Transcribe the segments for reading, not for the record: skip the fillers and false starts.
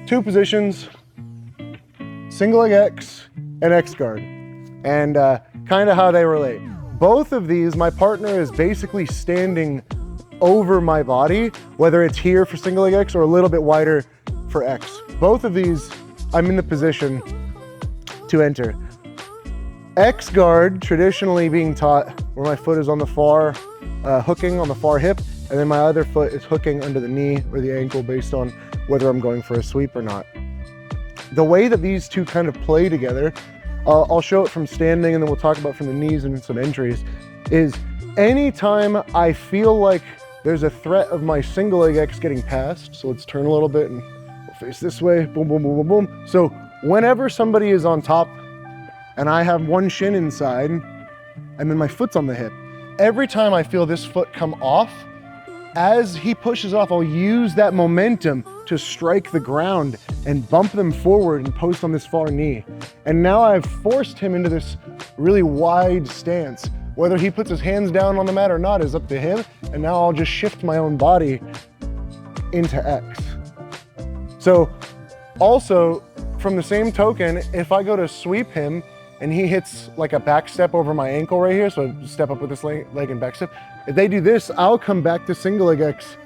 two positions, single leg X and X guard, and kind of how they relate. Both of these, my partner is basically standing over my body, whether it's here for single leg X or a little bit wider for X. Both of these, I'm in the position to enter. X guard, traditionally being taught where my foot is on the far, hooking on the far hip, and then my other foot is hooking under the knee or the ankle based on whether I'm going for a sweep or not. The way that these two kind of play together, I'll show it from standing and then we'll talk about from the knees and some entries, is anytime I feel like there's a threat of my single leg X getting passed, so let's turn a little bit and we'll face this way, boom, boom, boom, boom, boom. So whenever somebody is on top and I have one shin inside and then my foot's on the hip, every time I feel this foot come off, as he pushes off, I'll use that momentum to strike the ground and bump them forward and post on this far knee. And now I've forced him into this really wide stance. Whether he puts his hands down on the mat or not is up to him. And now I'll just shift my own body into X. So also, from the same token, if I go to sweep him and he hits like a back step over my ankle right here, so step up with this leg and back step, if they do this, I'll come back to single leg X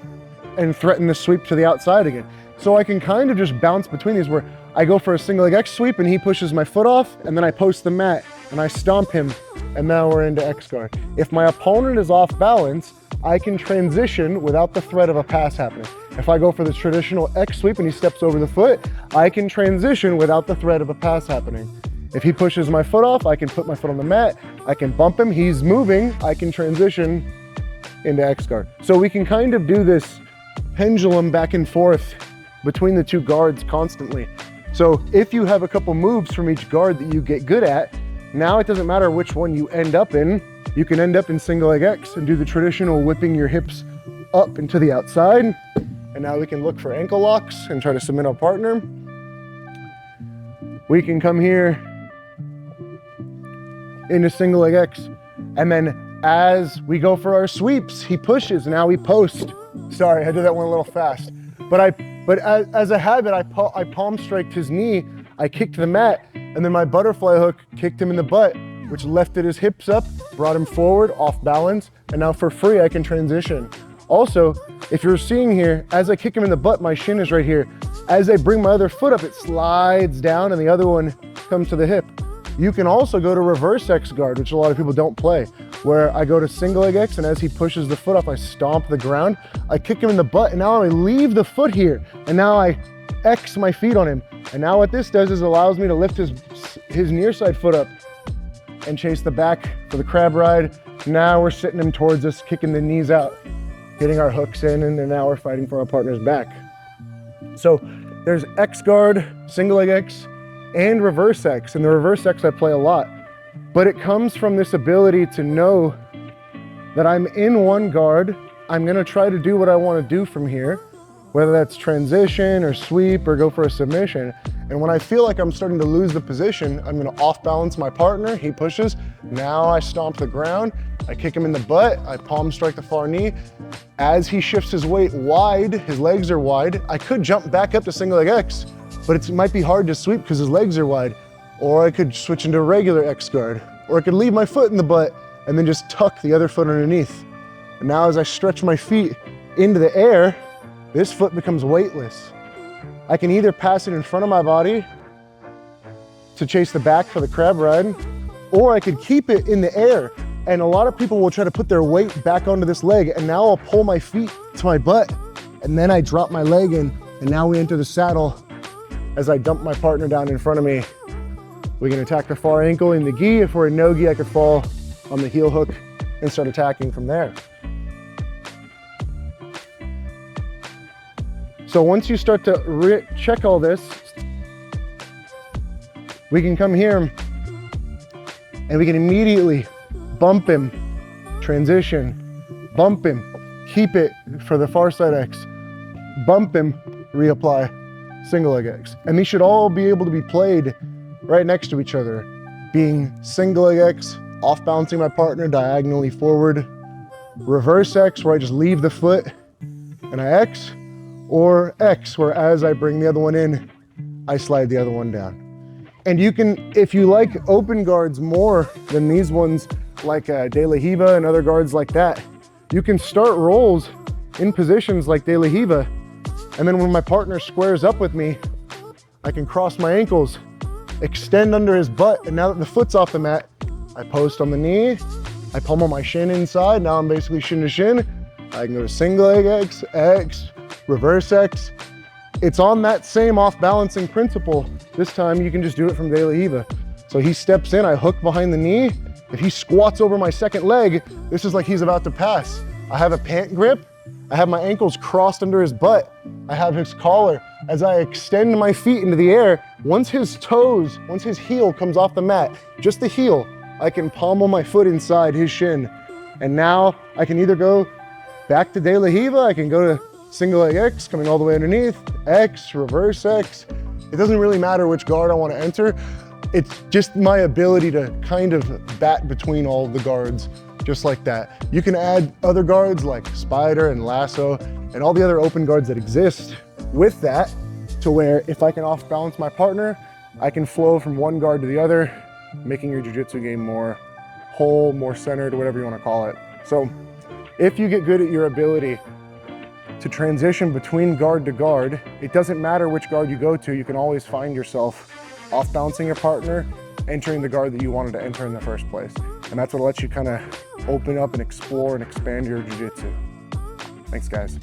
and threaten the sweep to the outside again. So I can kind of just bounce between these where I go for a single leg X sweep and he pushes my foot off, and then I post the mat and I stomp him, and now we're into X guard. If my opponent is off balance, I can transition without the threat of a pass happening. If I go for the traditional X sweep and he steps over the foot, I can transition without the threat of a pass happening. If he pushes my foot off, I can put my foot on the mat, I can bump him, he's moving, I can transition into X guard. So we can kind of do this pendulum back and forth between the two guards constantly. So if you have a couple moves from each guard that you get good at, now it doesn't matter which one you end up in. You can end up in single leg X and do the traditional whipping your hips up and to the outside. And now we can look for ankle locks and try to submit our partner. We can come here into single leg X. And then as we go for our sweeps, he pushes, now we post. Sorry, I did that one a little fast. But as a habit, I palm striked his knee, I kicked the mat, and then my butterfly hook kicked him in the butt, which lifted his hips up, brought him forward, off balance, and now for free, I can transition. Also, if you're seeing here, as I kick him in the butt, my shin is right here. As I bring my other foot up, it slides down and the other one comes to the hip. You can also go to reverse X guard, which a lot of people don't play, where I go to single leg X, and as he pushes the foot off, I stomp the ground, I kick him in the butt, and now I leave the foot here, and now I X my feet on him. And now what this does is allows me to lift his near side foot up and chase the back for the crab ride. Now we're sitting him towards us, kicking the knees out, getting our hooks in, and then now we're fighting for our partner's back. So there's X guard, single leg X, and reverse X. And the reverse X I play a lot, but it comes from this ability to know that I'm in one guard. I'm gonna try to do what I wanna do from here, whether that's transition or sweep or go for a submission. And when I feel like I'm starting to lose the position, I'm gonna off balance my partner, he pushes. Now I stomp the ground, I kick him in the butt, I palm strike the far knee. As he shifts his weight wide, his legs are wide, I could jump back up to single leg X, but it might be hard to sweep because his legs are wide. Or I could switch into regular X guard, or I could leave my foot in the butt and then just tuck the other foot underneath. And now as I stretch my feet into the air, this foot becomes weightless. I can either pass it in front of my body to chase the back for the crab ride, or I could keep it in the air. And a lot of people will try to put their weight back onto this leg, and now I'll pull my feet to my butt, and then I drop my leg in, and now we enter the saddle. As I dump my partner down in front of me, we can attack the far ankle in the gi. If we're in no-gi, I could fall on the heel hook and start attacking from there. So once you start to check all this, we can come here and we can immediately bump him, transition, bump him, keep it for the far side X, bump him, reapply, single leg X. And these should all be able to be played right next to each other, being single leg X, off balancing my partner diagonally forward, reverse X where I just leave the foot and I X, or X where as I bring the other one in, I slide the other one down. And you can, if you like open guards more than these ones, like De La Riva and other guards like that, you can start rolls in positions like De La Riva. And then when my partner squares up with me, I can cross my ankles, extend under his butt, and now that the foot's off the mat, I post on the knee, I pummel my shin inside, now I'm basically shin to shin. I can go to single leg X, X, reverse X. It's on that same off-balancing principle. This time you can just do it from De La Riva. So he steps in, I hook behind the knee. If he squats over my second leg, this is like he's about to pass. I have a pant grip, I have my ankles crossed under his butt, I have his collar. As I extend my feet into the air, once his heel comes off the mat, just the heel, I can pommel my foot inside his shin. And now I can either go back to De La Riva, I can go to single leg X, coming all the way underneath, X, reverse X. It doesn't really matter which guard I want to enter. It's just my ability to kind of bat between all of the guards, just like that. You can add other guards like spider and lasso and all the other open guards that exist with that, to where if I can off balance my partner, I can flow from one guard to the other, making your jiu-jitsu game more whole, more centered, whatever you want to call it. So if you get good at your ability to transition between guard to guard, it doesn't matter which guard you go to, you can always find yourself off balancing your partner, entering the guard that you wanted to enter in the first place. And that's what lets you kind of open up and explore and expand your jiu-jitsu. Thanks, guys.